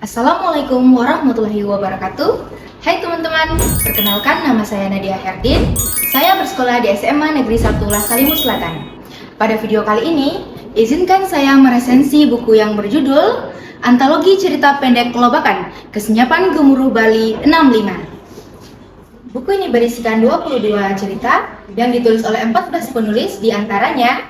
Assalamualaikum warahmatullahi wabarakatuh. Hai teman-teman, perkenalkan nama saya Nadia Herdin. Saya bersekolah di SMA Negeri 1 Lasalimu Selatan. Pada video kali ini, izinkan saya meresensi buku yang berjudul Antologi Cerita Pendek Kelobakan, Kesenyapan Gemuruh Bali 65. Buku ini berisikan 22 cerita yang ditulis oleh 14 penulis, diantaranya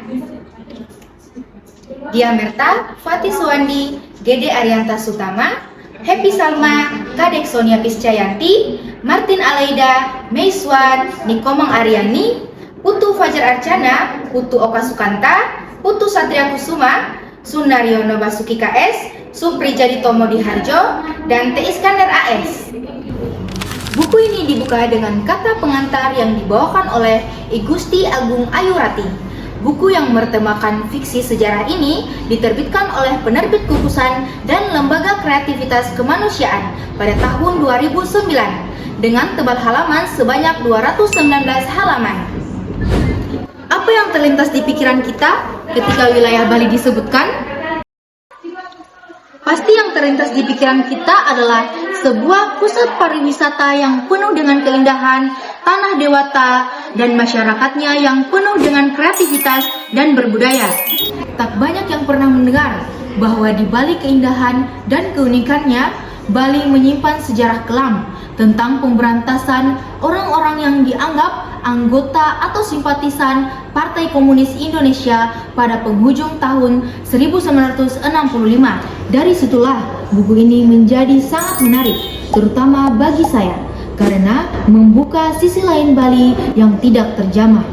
Dia Merta, Fatih Suwandi, Gede Arianta Sutama, Happy Salma, Kadek Sonia Piscayanti, Martin Aleida, Meiswan, Nikomang Aryani, Putu Fajar Arcana, Putu Oka Sukanta, Putu Satria Kusuma, Sunaryono Basuki KS, Supri Jadi Tomo Diharjo, dan T. Iskandar AS. Buku ini dibuka dengan kata pengantar yang dibawakan oleh I Gusti Agung Ayurati. Buku yang bertemakan fiksi sejarah ini diterbitkan oleh Penerbit Kukusan dan Lembaga Kreativitas Kemanusiaan pada tahun 2009 dengan tebal halaman sebanyak 219 halaman. Apa yang terlintas di pikiran kita ketika wilayah Bali disebutkan? Pasti yang terlintas di pikiran kita adalah sebuah pusat pariwisata yang penuh dengan keindahan, tanah dewata, dan masyarakatnya yang penuh dengan kreativitas dan berbudaya. Tak banyak yang pernah mendengar bahwa di balik keindahan dan keunikannya, Bali menyimpan sejarah kelam tentang pemberantasan orang-orang yang dianggap anggota atau simpatisan Partai Komunis Indonesia pada penghujung tahun 1965. Dari situlah buku ini menjadi sangat menarik, terutama bagi saya, karena membuka sisi lain Bali yang tidak terjamah.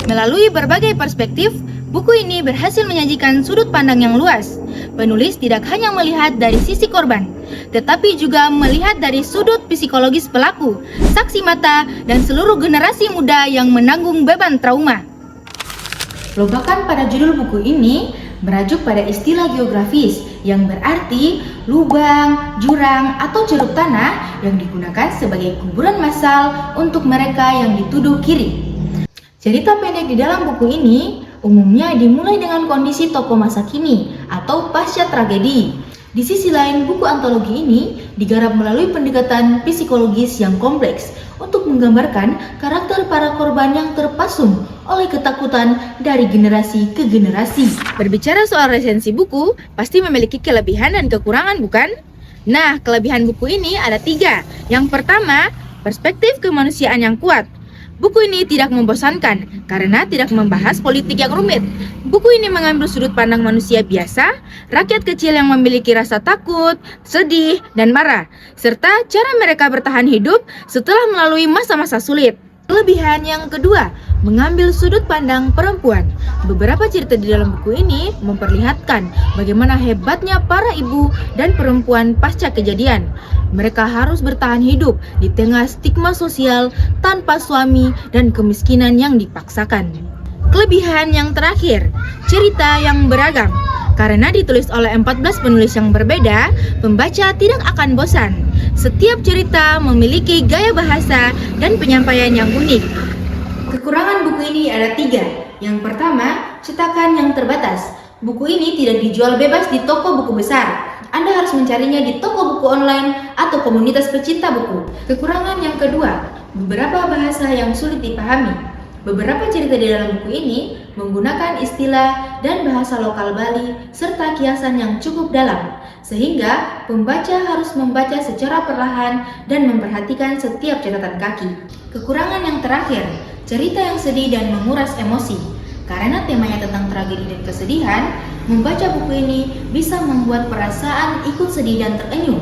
Melalui berbagai perspektif, buku ini berhasil menyajikan sudut pandang yang luas. Penulis tidak hanya melihat dari sisi korban, tetapi juga melihat dari sudut psikologis pelaku, saksi mata, dan seluruh generasi muda yang menanggung beban trauma. Lobakan pada judul buku ini merujuk pada istilah geografis yang berarti lubang, jurang, atau ceruk tanah yang digunakan sebagai kuburan massal untuk mereka yang dituduh kiri. Cerita pendek di dalam buku ini umumnya dimulai dengan kondisi tokoh masa kini atau pasca tragedi. Di sisi lain, buku antologi ini digarap melalui pendekatan psikologis yang kompleks untuk menggambarkan karakter para korban yang terpasung oleh ketakutan dari generasi ke generasi. Berbicara soal resensi buku, pasti memiliki kelebihan dan kekurangan, bukan? Nah, kelebihan buku ini ada 3. Yang pertama, perspektif kemanusiaan yang kuat. Buku ini tidak membosankan karena tidak membahas politik yang rumit. Buku ini mengambil sudut pandang manusia biasa, rakyat kecil yang memiliki rasa takut, sedih, dan marah, serta cara mereka bertahan hidup setelah melalui masa-masa sulit. Kelebihan yang kedua, mengambil sudut pandang perempuan. Beberapa cerita di dalam buku ini memperlihatkan bagaimana hebatnya para ibu dan perempuan pasca kejadian. Mereka harus bertahan hidup di tengah stigma sosial tanpa suami dan kemiskinan yang dipaksakan. Kelebihan yang terakhir, cerita yang beragam. Karena ditulis oleh 14 penulis yang berbeda, pembaca tidak akan bosan. Setiap cerita memiliki gaya bahasa dan penyampaian yang unik. Kekurangan buku ini ada 3. Yang pertama, cetakan yang terbatas. Buku ini tidak dijual bebas di toko buku besar. Anda harus mencarinya di toko buku online atau komunitas pecinta buku. Kekurangan yang kedua, beberapa bahasa yang sulit dipahami. Beberapa cerita di dalam buku ini menggunakan istilah dan bahasa lokal Bali serta kiasan yang cukup dalam, sehingga pembaca harus membaca secara perlahan dan memperhatikan setiap catatan kaki. Kekurangan yang terakhir, cerita yang sedih dan menguras emosi. Karena temanya tentang tragedi dan kesedihan, membaca buku ini bisa membuat perasaan ikut sedih dan terenyuh.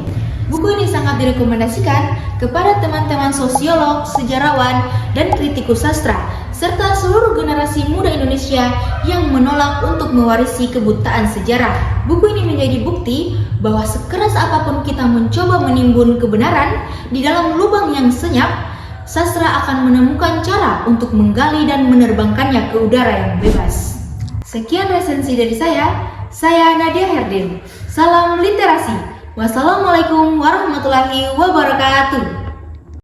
Buku ini sangat direkomendasikan kepada teman-teman sosiolog, sejarawan, dan kritikus sastra, serta seluruh generasi muda Indonesia yang menolak untuk mewarisi kebutaan sejarah. Buku ini menjadi bukti bahwa sekeras apapun kita mencoba menimbun kebenaran di dalam lubang yang senyap, sastra akan menemukan cara untuk menggali dan menerbangkannya ke udara yang bebas. Sekian resensi dari saya Nadia Herdin. Salam literasi. Wassalamualaikum warahmatullahi wabarakatuh.